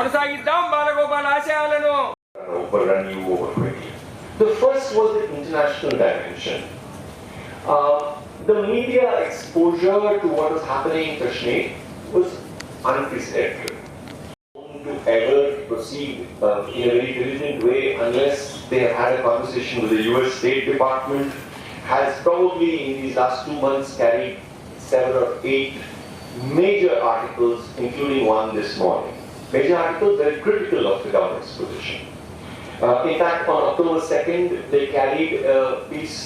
కొనసాగిద్దాం బాలగోపాల్ ఆశయాలను. Overrun you over quickly. The first was the international dimension. The media exposure to what was happening in Kashmir was unprecedented. To ever proceed in a very diligent way unless they have had a conversation with the US State Department has probably in these last 2 months carried 7 or 8 major articles, including one this morning. Major articles very critical of the government's position. In fact, on October 2nd, they carried a piece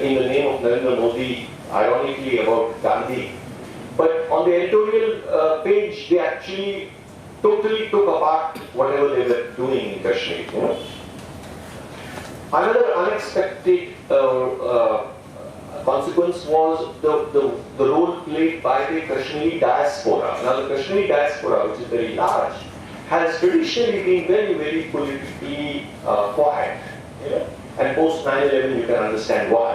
in the name of Narendra Modi, ironically about Gandhi. But on the editorial page, they actually totally took apart whatever they were doing in Kashmir. You know? Another unexpected consequence was the role played by the Kashmiri diaspora. Now, the Kashmiri diaspora, which is very large, has traditionally been very, very politically quiet. You know? And post 9/11, you can understand why.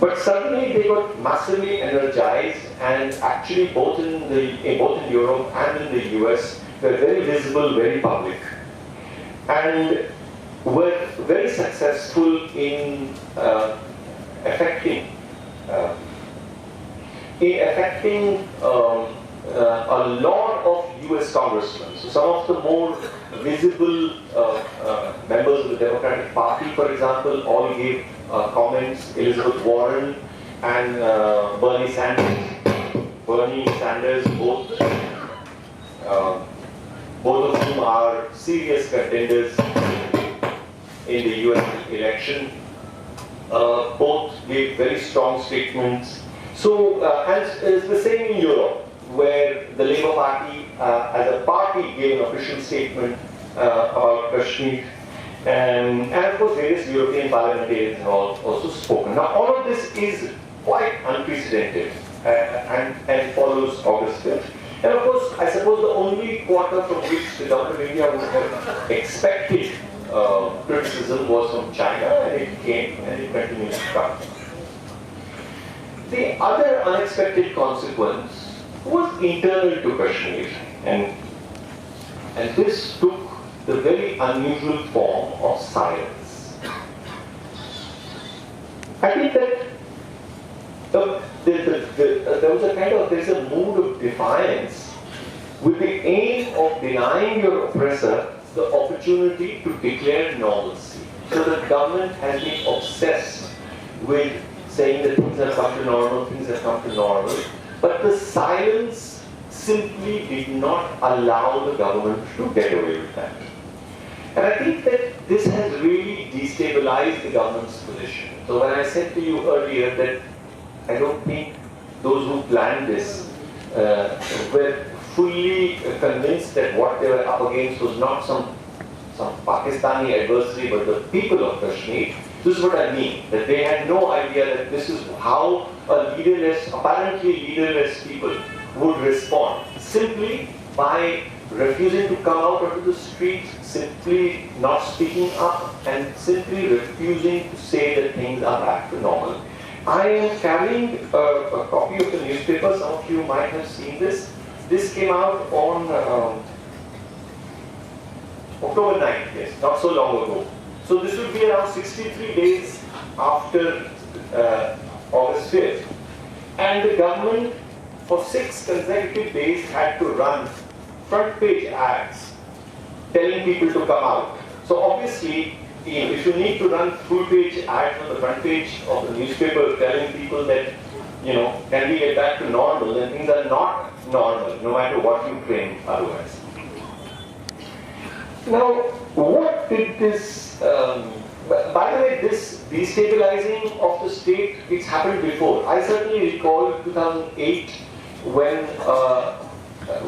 But suddenly they got massively energized, and actually both in Europe and in the US, were very visible, very public, and were very successful in affecting a lot of US congressmen. So some of the more visible members of the Democratic Party, for example, all gave comments. Elizabeth Warren and Bernie Sanders, both of whom are serious contenders in the US election, both gave very strong statements. So, and it's the same in Europe, where the Labour Party, as a party, gave an official statement about Kashmir, and of course various European parliamentarians have also spoken. Now, all of this is quite unprecedented and follows August 5th. And of course, I suppose the only quarter from which the government of India would have expected criticism was from China, and it came, and it continues to come. The other unexpected consequence was internal to Kashmir, and this took the very unusual form of silence. I think that there's a mood of defiance with the aim of denying your oppressor the opportunity to declare normalcy. So the government has been obsessed with saying that things have come to normal, but the silence simply did not allow the government to get away with that. And I think that this has really destabilized the government's position. So when I said to you earlier that I don't think those who planned this were fully convinced that what they were up against was not some Pakistani adversary, but the people of Kashmir. This is what I mean, that they had no idea that this is how apparently leaderless people would respond, simply by refusing to come out onto the streets, simply not speaking up, and simply refusing to say that things are back to normal. I am carrying a copy of the newspaper. Some of you might have seen this. This came out on October 9th, yes, not so long ago. So this would be around 63 days after August 5th. And the government, for 6 consecutive days, had to run front page ads telling people to come out. So obviously, if you need to run full page ads on the front page of the newspaper telling people that, can we get back to normal, then things are not normal, no matter what you claim otherwise. Now, what did this, by the way, this destabilizing of the state, it's happened before. I certainly recall 2008 when,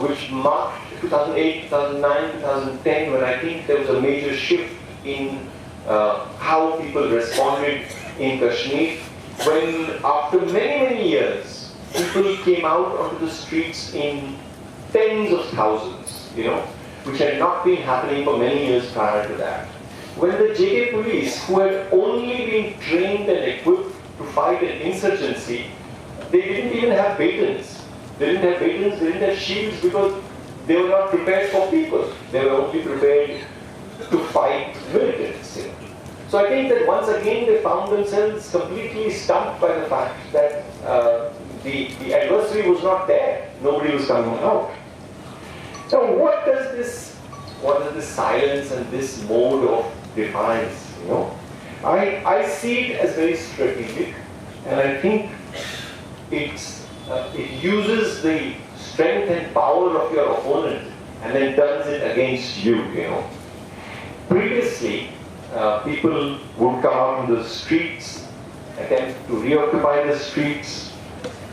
which marked 2008, 2009, 2010, when I think there was a major shift in how people responded in Kashmir, when after many, many years, people came out onto the streets in tens of thousands, which had not been happening for many years prior to that. When the JK police, who had only been trained and equipped to fight an insurgency, they didn't even have batons. They didn't have shields because they were not prepared for people. They were only prepared to fight militants. So I think that once again they found themselves completely stumped by the fact that the adversary was not there. Nobody was coming out. Now what does this silence and this mode of defiance, I see it as very strategic, and I think it uses the strength and power of your opponent and then turns it against you, Previously, people would come out on the streets, attempt to reoccupy the streets.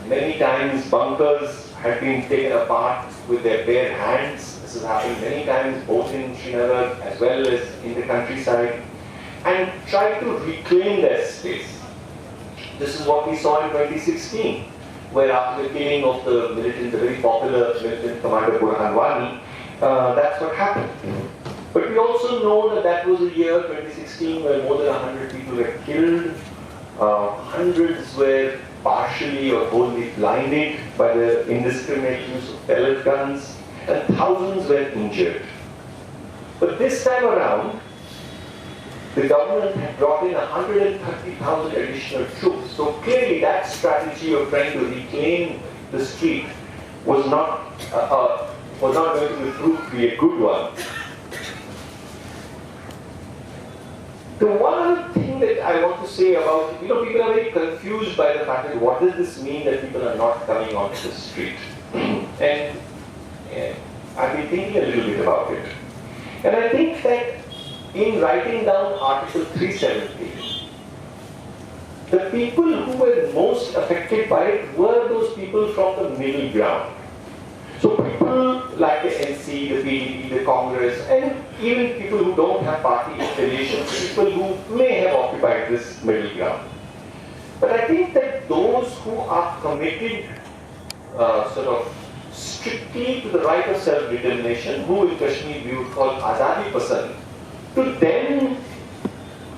Many times bunkers had been taken apart with their bare hands. This has happened many times both in Srinagar as well as in the countryside, and try to reclaim their space. This is what we saw in 2016, where after the killing of the militant, the very popular militant commander Burhan Wani, that's what happened. But we also know that that was a year, 2016, where more than 100 people were killed, hundreds were partially or wholly blinded by the indiscriminate use of pellet guns, and thousands were injured. But this time around, the government had brought in 130,000 additional troops. So clearly that strategy of trying to reclaim the street was not going to prove to be a good one. The one other thing that I want to say about, people are very confused by the fact that what does this mean that people are not coming onto the street? And I've been thinking a little bit about it. And I think that in writing down Article 370, the people who were most affected by it were those people from the middle ground. So people like the NC, the PDP, the Congress, and even people who don't have party affiliations, people who may have occupied this middle ground. But I think that those who are committed strictly to the right of self-determination, who in Kashmir we would call Azadi Pasand, to them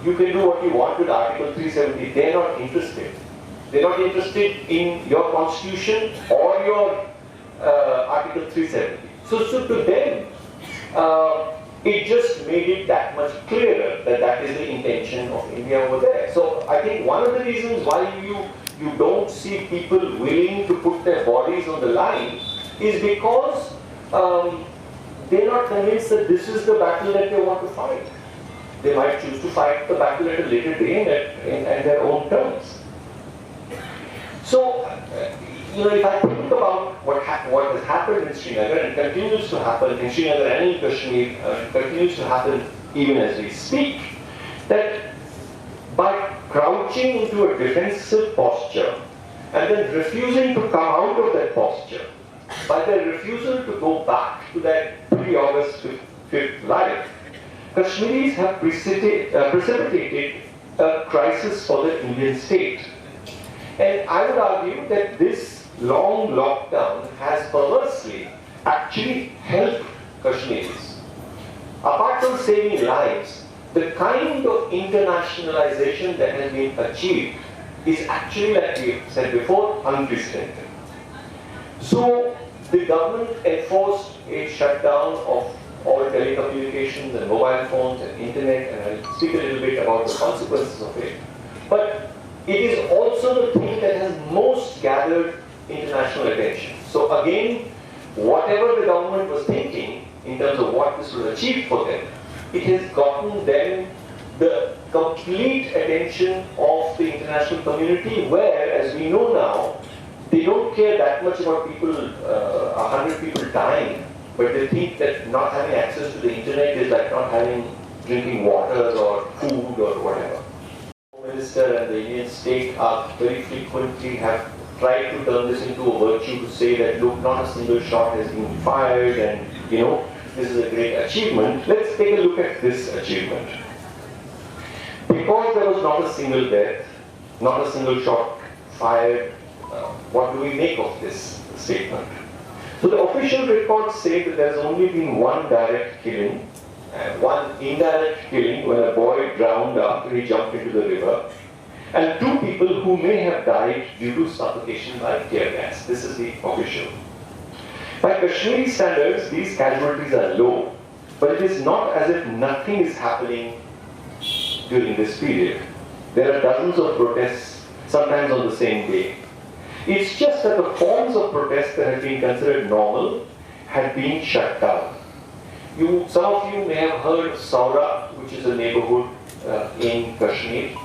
you can do what you want with Article 370. They're not interested. They're not interested in your constitution or your Article 370. So to them, it just made it that much clearer that that is the intention of India over there. So I think one of the reasons why you don't see people willing to put their bodies on the line is because they're not convinced that this is the battle that they want to fight. They might choose to fight the battle at a later day and their own terms. So, if I think about what has happened in Srinagar and continues to happen in Srinagar and in Kashmir, continues to happen even as we speak, that by crouching into a defensive posture and then refusing to come out of that posture, by their refusal to go back to that pre-August 5th life, Kashmiris have precipitated a crisis for the Indian state. And I would argue that this long lockdown has perversely actually helped Kashmiris. Apart from saving lives, the kind of internationalization that has been achieved is actually, like we said before, unprecedented. So the government enforced a shutdown of all telecommunications and mobile phones and internet, and I'll speak a little bit about the consequences of it. But it is also the thing that has most gathered international attention. So again, whatever the government was thinking in terms of what this will achieve for them, it has gotten them the complete attention of the international community, where, as we know now, they don't care that much about people, 100 people dying, but they think that not having access to the internet is like not having drinking water or food or whatever. The Home Minister and the Indian state are very frequently have tried to turn this into a virtue to say that, look, not a single shot has been fired and, this is a great achievement. Let's take a look at this achievement. Because there was not a single death, not a single shot fired, what do we make of this statement? So the official reports say that there's only been one direct killing and one indirect killing when a boy drowned after he jumped into the river, and 2 people who may have died due to suffocation by tear gas. This is the official. By Kashmiri standards, these casualties are low, but it is not as if nothing is happening during this period. There are dozens of protests, sometimes on the same day. It's just that the forms of protest that had been considered normal had been shut down. Some of you may have heard of Saura, which is a neighborhood in Kashmir,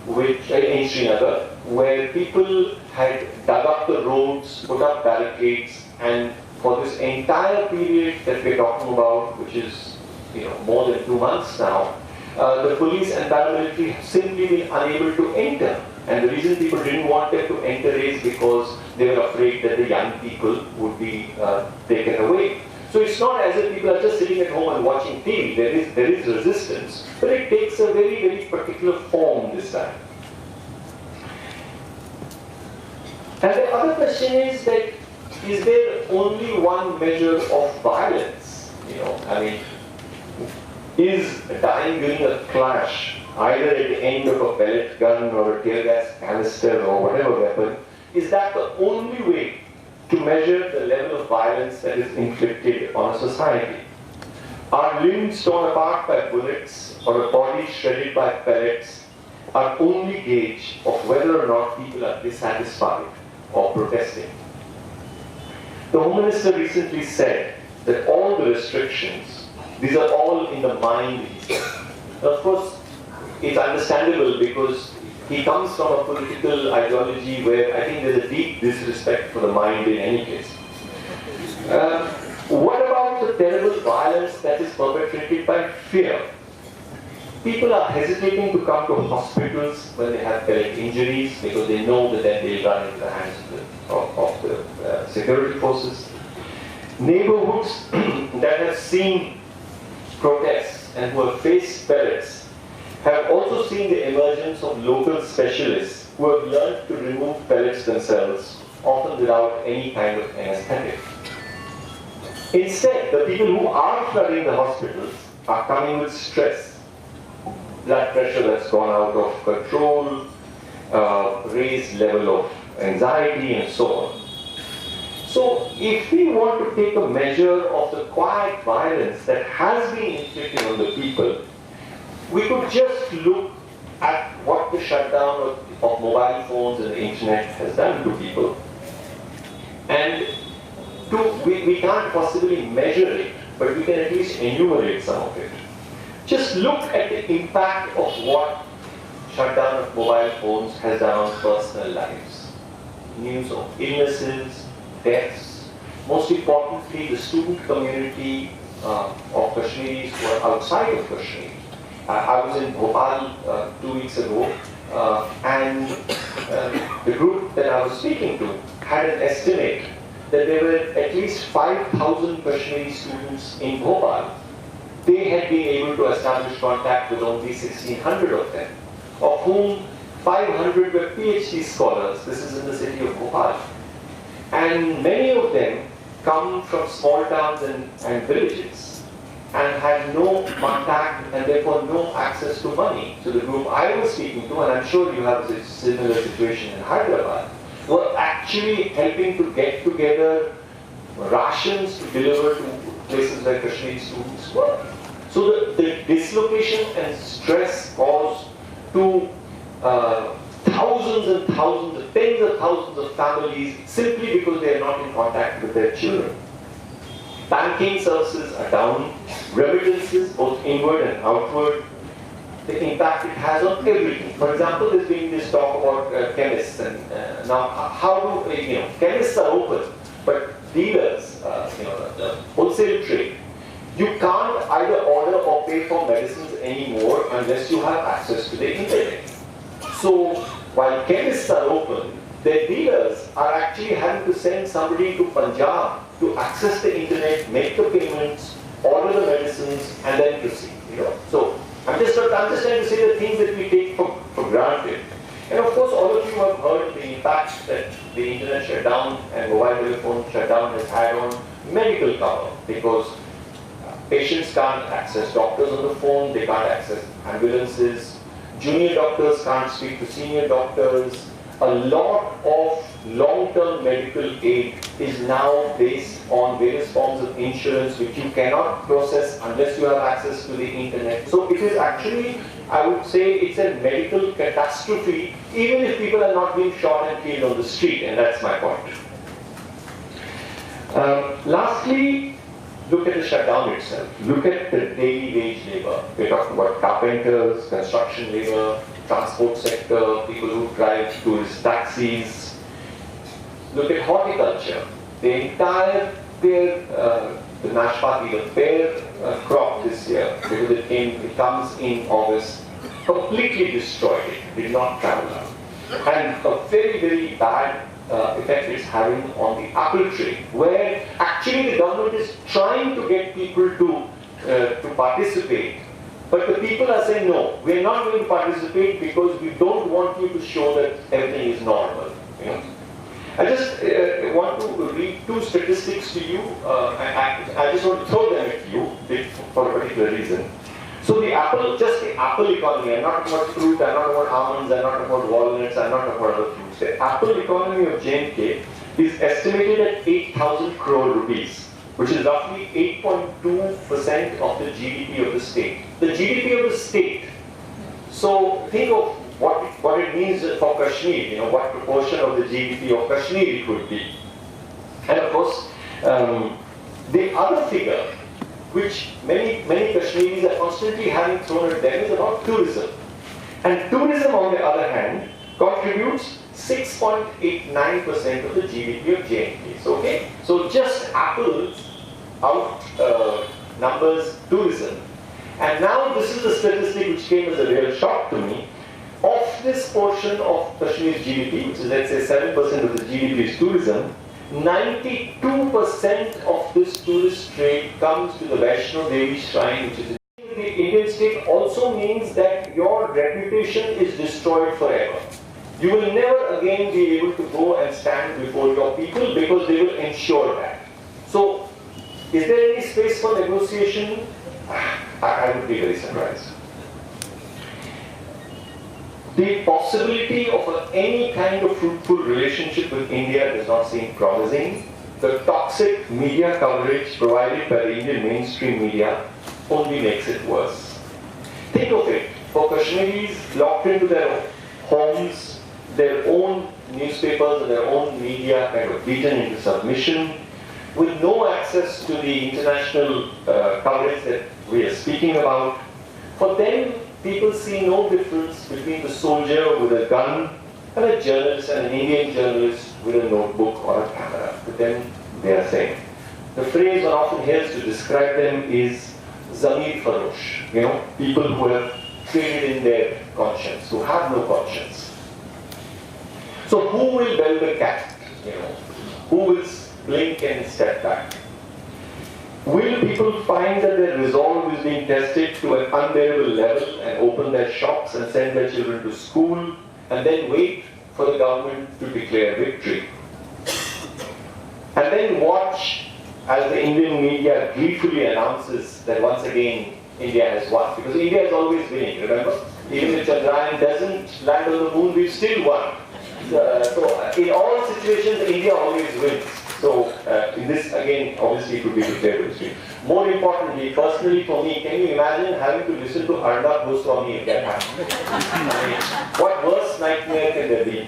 in Srinagar, where people had dug up the roads, put up barricades, and for this entire period that we're talking about, which is more than 2 months now, the police and paramilitary have simply been unable to enter. And the reason people didn't want them to enter is because they were afraid that the young people would be taken away. So it's not as if people are just sitting at home and watching TV. There is resistance, but it takes a very, very particular form this time. And the other question is that, is there only one measure of violence? Is dying during a clash, either at the end of a pellet gun or a tear gas canister or whatever weapon, is that the only way to measure the level of violence that is inflicted on a society? Are limbs torn apart by bullets or a body shredded by pellets our only gauge of whether or not people are dissatisfied or protesting? The Home Minister recently said that all the restrictions, these are all in the mind, he said. Of course, it's understandable because he comes from a political ideology where I think there's a deep disrespect for the mind in any case. What about the terrible violence that is perpetrated by fear? People are hesitating to come to hospitals when they have pellet injuries because they know that then they'll run into the hands of the security forces. Neighborhoods that have seen protests and who have faced pellets have also seen the emergence of local specialists who have learned to remove pellets themselves, often without any kind of anesthetic. Instead, the people who are flooding the hospitals are coming with stress, blood pressure that's gone out of control, raised level of anxiety, and so on. So, if we want to take a measure of the quiet violence that has been inflicted on the people, we could just look at what the shutdown of mobile phones and the internet has done to people. And we can't possibly measure it, but we can at least enumerate some of it. Just look at the impact of what shutdown of mobile phones has done on personal lives. News of illnesses, deaths. Most importantly, the student community of Kashmiris who are outside of Kashmir. I was in Bhopal 2 weeks ago, and the group that I was speaking to had an estimate that there were at least 5,000 Kashmiri students in Bhopal. They had been able to establish contact with only 1,600 of them, of whom 500 were PhD scholars. This is in the city of Bhopal. And many of them come from small towns and villages and had no contact and therefore no access to money. So the group I was speaking to, and I'm sure you have a similar situation in Hyderabad, were actually helping to get together rations to deliver to places where Kashmiri students were. So the dislocation and stress caused to thousands and thousands, tens of thousands of families simply because they are not in contact with their children. Banking services are down, remittances, both inward and outward, the impact it has on everything. For example, there's been this talk about chemists, and now how do, chemists are open, but dealers, the wholesale trade, you can't either order or pay for medicines anymore unless you have access to the internet. So, while chemists are open, their dealers are actually having to send somebody to Punjab to access the internet, make the payments, order the medicines, and then proceed. So, I'm just trying to say the things that we take for granted. And of course, all of you have heard the impact that the internet shutdown and mobile telephone shutdown has had on medical cover, because patients can't access doctors on the phone, they can't access ambulances, junior doctors can't speak to senior doctors. A lot of long-term medical aid is now based on various forms of insurance which you cannot process unless you have access to the internet. So it is actually, I would say, it's a medical catastrophe, even if people are not being shot and killed on the street, and that's my point. Lastly, look at the shutdown itself. Look at the daily wage labor. We're talking about carpenters, construction labor, transport sector, people who drive tourist taxis. Look at horticulture. The entire pear, the nashpati, the pear crop this year, because it comes in August, completely destroyed it, did not travel out. And a very, very bad effect it's having on the apple tree, where actually the government is trying to get people to participate. But the people are saying, no, we're not going to participate because we don't want you to show that everything is normal. You know? I just want to read two statistics to you. I just want to throw them at you for a particular reason. So the apple, just the apple economy, I'm not talking about fruit, I'm not talking about almonds, I'm not talking about walnuts, I'm not talking about other fruits. The apple economy of J&K is estimated at 8,000 crore rupees, which is roughly 8.2% of the GDP of the state. The GDP of the state. So think of what it means for Kashmir, you know, what proportion of the GDP of Kashmir it could be. And of course, the other figure, which many Kashmiris are constantly having thrown at them, is about tourism. And tourism, on the other hand, contributes 6.89% of the GDP of J&K. So, okay, so just apples out numbers tourism. And now this is the statistic which came as a real shock to me. Of this portion of Kashmir's GDP, which is let's say 7% of the GDP is tourism, 92% of this tourist trade comes to the Vaishno Devi shrine, which is in the Indian state, also means that your reputation is destroyed forever. You will never again be able to go and stand before your people because they will ensure that. So, is there any space for negotiation? I would be very surprised. The possibility of any kind of fruitful relationship with India does not seem promising. The toxic media coverage provided by the Indian mainstream media only makes it worse. Think of it, for Kashmiris locked into their homes, their own newspapers and their own media kind of beaten into submission, with no access to the international coverage that we are speaking about. For them, people see no difference between the soldier with a gun and a journalist, and an Indian journalist with a notebook or a camera. To them, they are saying. The phrase one often hears to describe them is Zamir Farosh, you know, people who have traded in their conscience, who have no conscience. So who will bell the cat? You know, who will blink and step back? Will people find that their resolve is being tested to an unbearable level and open their shops and send their children to school and then wait for the government to declare victory? And then watch as the Indian media gleefully announces that once again India has won. Because India is always winning, remember? Even if Chandrayaan doesn't land on the moon, we've still won. So in all situations, India always wins. So in this, again, obviously it would be declared victory. More importantly, personally for me, can you imagine having to listen to Arnab Goswami if that happened? I mean, what worse nightmare can there be?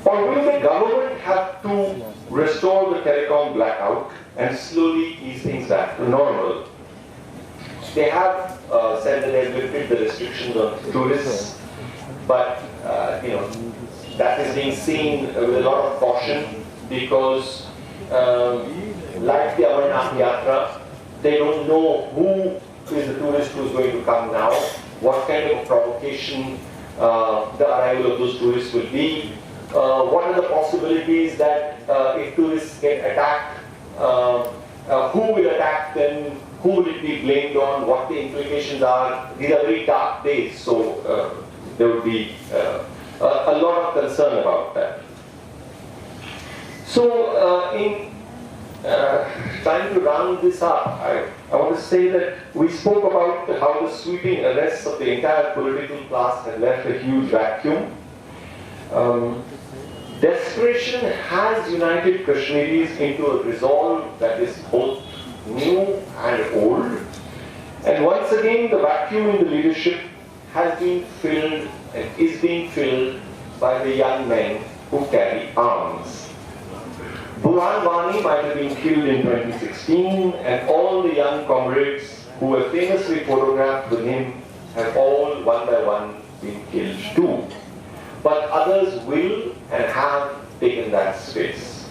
Or will the government have to restore the telecom blackout and slowly ease things back to normal? They have said that they've lifted the restrictions on tourists, but you know, that is being seen with a lot of caution. Because like the Amarnath Yatra, they don't know who is the tourist who is going to come now, what kind of a provocation the arrival of those tourists will be, what are the possibilities that if tourists get attacked, who will attack them, who will it be blamed on, what the implications are. These are very dark days, so there would be a lot of concern about that. So, in trying to round this up, I want to say that we spoke about how the sweeping arrests of the entire political class had left a huge vacuum. Desperation has united Kashmiris into a resolve that is both new and old. And once again, the vacuum in the leadership has been filled and is being filled by the young men who carry arms. Burhan Wani might have been killed in 2016, and all the young comrades who were famously photographed with him have all, one by one, been killed too. But others will and have taken that space.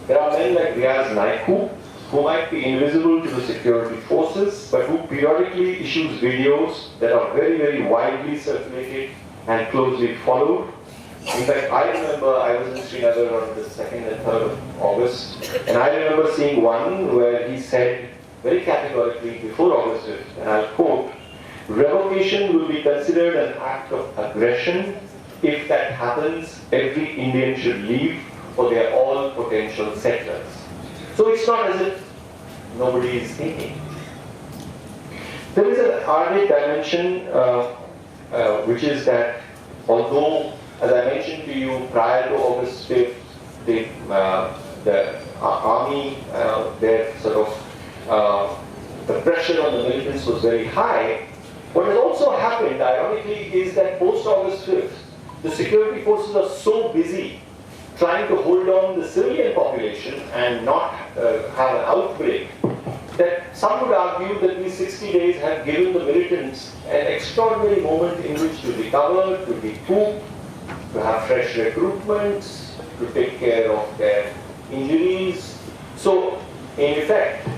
There are men like Riaz Naiku, who might be invisible to the security forces, but who periodically issues videos that are very, very widely circulated and closely followed. In fact, I remember I was in Srinagar on the 2nd and 3rd of August, and I remember seeing one where he said very categorically before August 5th, and I'll quote, "Revocation will be considered an act of aggression. If that happens, every Indian should leave, or they are all potential settlers." So it's not as if nobody is thinking. There is an added dimension, which is that although, as I mentioned to you, prior to August 5th, the army, their sort of, the pressure on the militants was very high. What has also happened, ironically, is that post-August 5th, the security forces are so busy trying to hold on the civilian population and not have an outbreak, that some would argue that these 60 days have given the militants an extraordinary moment in which to recover, to recoup, to have fresh recruitments, to take care of their injuries. So, in effect,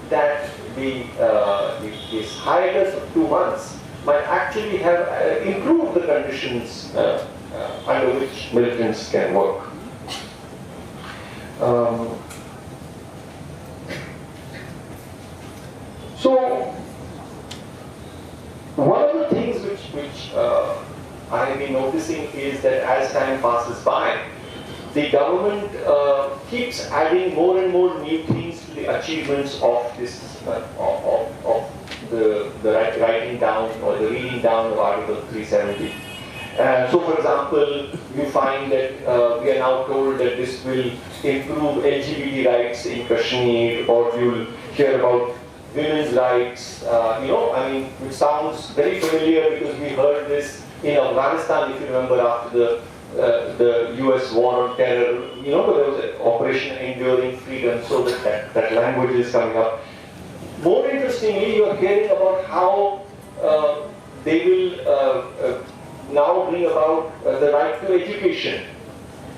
that this hiatus of 2 months might actually have improved the conditions under which militants can work. So, one of the things which I have been noticing is that as time passes by, the government keeps adding more and more new things to the achievements of this, of the writing down or the reading down of Article 370. So, for example, you find that we are now told that this will improve LGBT rights in Kashmir, or you'll hear about women's rights, which sounds very familiar because we heard this in Afghanistan, if you remember, after the US war on terror, there was an Operation Enduring Freedom, so that language is coming up. More interestingly, you are hearing about how they will now bring about the right to education.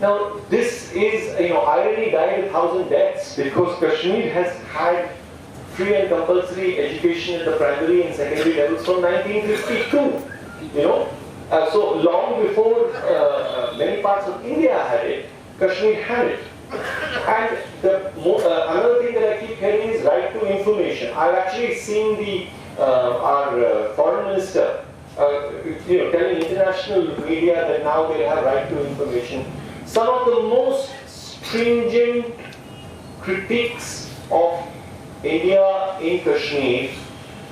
Now, this is, irony died 1,000 deaths because Kashmir has had free and compulsory education at the primary and secondary levels from 1952. So long before many parts of India had it, Kashmir had it. And another thing that I keep hearing is right to information. I've actually seen our foreign minister telling international media that now they have right to information. Some of the most stringent critiques of India in Kashmir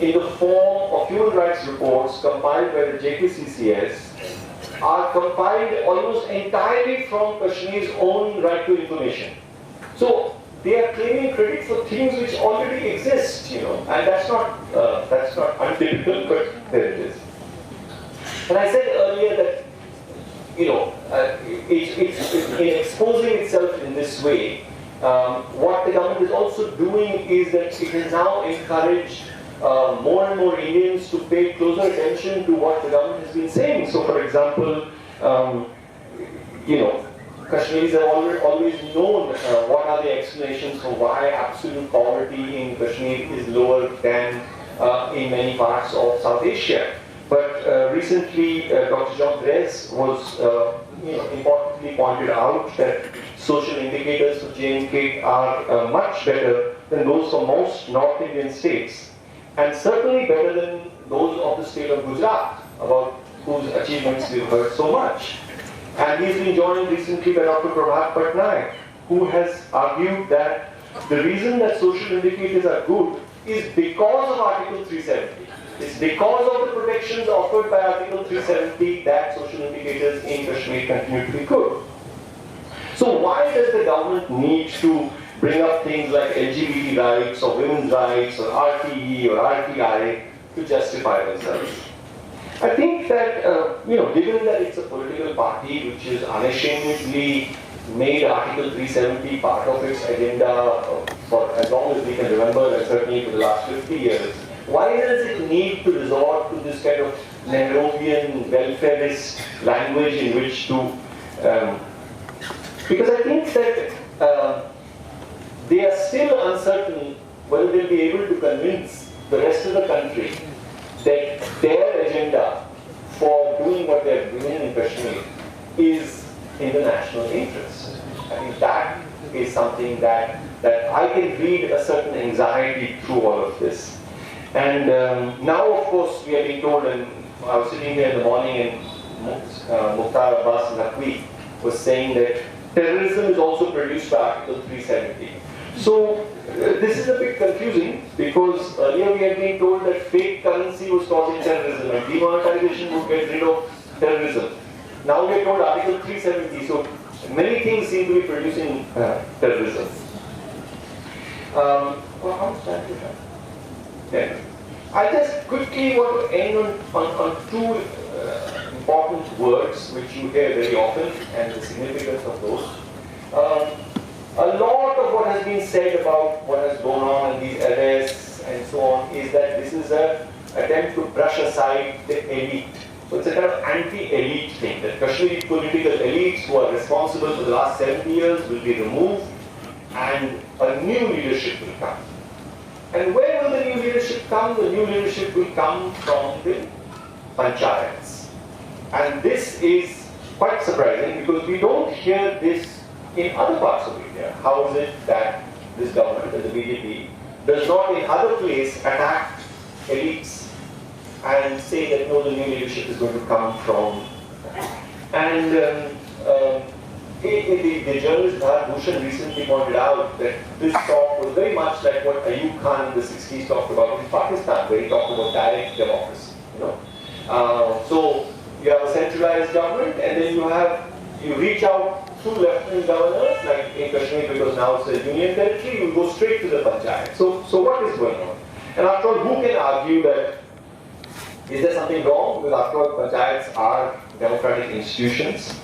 in the form of human rights reports compiled by the JKCCS are compiled almost entirely from Kashmir's own right to information. So they are claiming credit for things which already exist, and that's not untypical, but there it is. And I said earlier that, it's in exposing itself in this way, what the government is also doing is that it has now encouraged more and more Indians to pay closer attention to what the government has been saying. So, for example, Kashmiris have always known what are the explanations for why absolute poverty in Kashmir is lower than in many parts of South Asia. But recently, Dr. John Gress was importantly pointed out that social indicators for J&K are much better than those for most North Indian states, and certainly better than those of the state of Gujarat, about whose achievements we've heard so much. And he's been joined recently by Dr. Prabhat Patnaik, who has argued that the reason that social indicators are good is because of Article 370. It's because of the protections offered by Article 370 that social indicators in Kashmir continue to be good. So why does the government need to bring up things like LGBT rights or women's rights or RTE or RTI to justify themselves? I think that, given that it's a political party which is unashamedly made Article 370 part of its agenda for as long as we can remember, and certainly for the last 50 years, why does it need to resort to this kind of Nehruvian welfarist language in which to... because I think that they are still uncertain whether they'll be able to convince the rest of the country that their agenda for doing what they're doing in Kashmir is in the national interest. I think that is something that I can read a certain anxiety through all of this. And now, of course, we are being told, and I was sitting here in the morning and Mukhtar Abbas Naqvi was saying that terrorism is also produced by Article 370. So this is a bit confusing because earlier we had been told that fake currency was causing terrorism and demonetization would get rid of terrorism. Now we are told Article 370, so many things seem to be producing terrorism. Well, how much time do we have? Yeah. I just quickly want to end on two important words which you hear very often and the significance of those. A lot of what has been said about what has gone on in these arrests and so on is that this is an attempt to brush aside the elite. So it's a kind of anti-elite thing, that Kashmiri political elites who are responsible for the last 70 years will be removed and a new leadership will come. And where will the new leadership come? The new leadership will come from the panchayats. And this is quite surprising because we don't hear this in other parts of India. How is it that this government and the BJP does not in other places attack elites and say that no, the new leadership is going to come from... And the journalist Bharat Bhushan recently pointed out that this talk was very much like what Ayub Khan in the 60s talked about in Pakistan, where he talked about direct democracy. So you have a centralized government, and then you reach out through lieutenant governors, like in Kashmir, because now it's a union territory, you go straight to the panchayat. So what is going on? And after all, who can argue that is there something wrong? Because after all, panchayats are democratic institutions.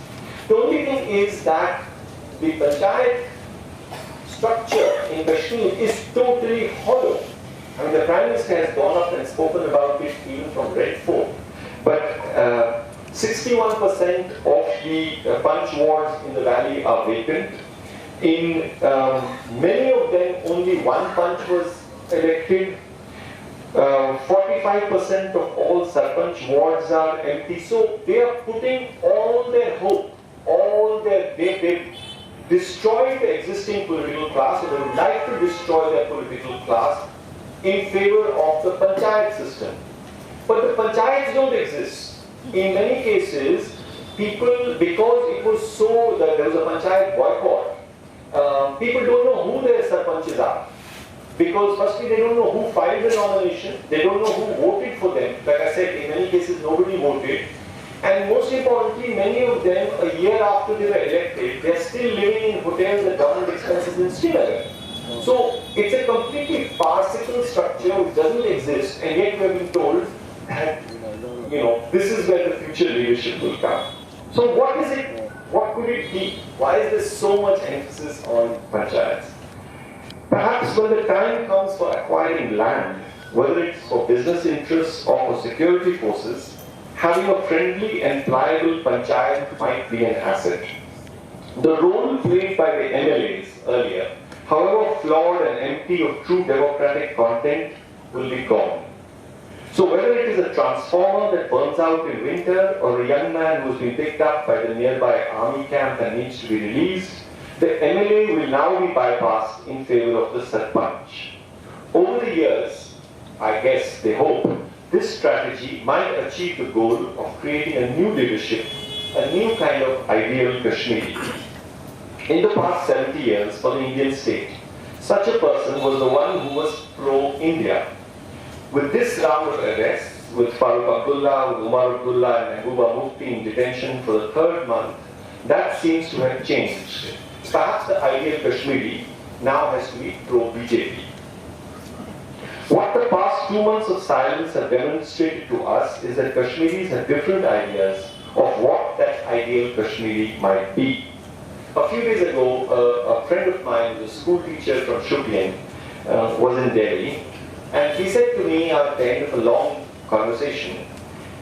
The only thing is that the panchayat structure in Kashmir is totally hollow. I mean, the Prime Minister has gone up and spoken about it even from Red Fort. But 61% of the punch wards in the valley are vacant. In many of them, only one punch was elected. 45% of all sarpanch wards are empty. So they are putting all their hope, they've destroyed the existing political class, or they would like to destroy their political class in favor of the panchayat system. But the panchayats don't exist. In many cases, people, because it was so that there was a panchayat boycott, people don't know who their sarpanches are. Because firstly, they don't know who filed the nomination, they don't know who voted for them. Like I said, in many cases, nobody voted. And most importantly, many of them, a year after they were elected, they are still living in hotels at government expenses in Srinagar. So it's a completely farcical structure which doesn't exist, and yet we have been told that, this is where the future leadership will come. So what is it? What could it be? Why is there so much emphasis on panchayats? Perhaps when the time comes for acquiring land, whether it's for business interests or for security forces, having a friendly and pliable panchayat might be an asset. The role played by the MLAs earlier, however flawed and empty of true democratic content, will be gone. So whether it is a transformer that burns out in winter or a young man who has been picked up by the nearby army camp and needs to be released, the MLA will now be bypassed in favor of the sarpanch. Over the years, I guess they hope, this strategy might achieve the goal of creating a new leadership, a new kind of ideal Kashmiri. In the past 70 years for the Indian state, such a person was the one who was pro-India. With this round of arrests, with Farooq Abdullah, with Umar Abdullah and Mehbooba Mufti in detention for the third month, That seems to have changed. Perhaps the ideal Kashmiri now has to be pro-BJP. What the past 2 months of silence have demonstrated to us is that Kashmiris have different ideas of what that ideal Kashmiri might be. A few days ago, a friend of mine, who's a school teacher from Shupian, was in Delhi, and he said to me at the end of a long conversation,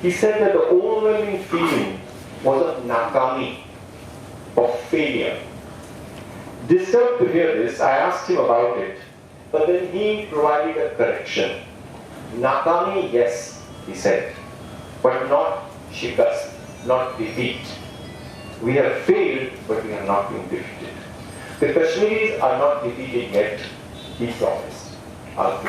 he said that the overwhelming feeling was of nakami, of failure. Disturbed to hear this, I asked him about it, but then he provided a correction. Nakami, yes, he said, but not shikast, not defeat. We have failed, but we have not been defeated. The Kashmiris are not defeated yet, he promised. I'll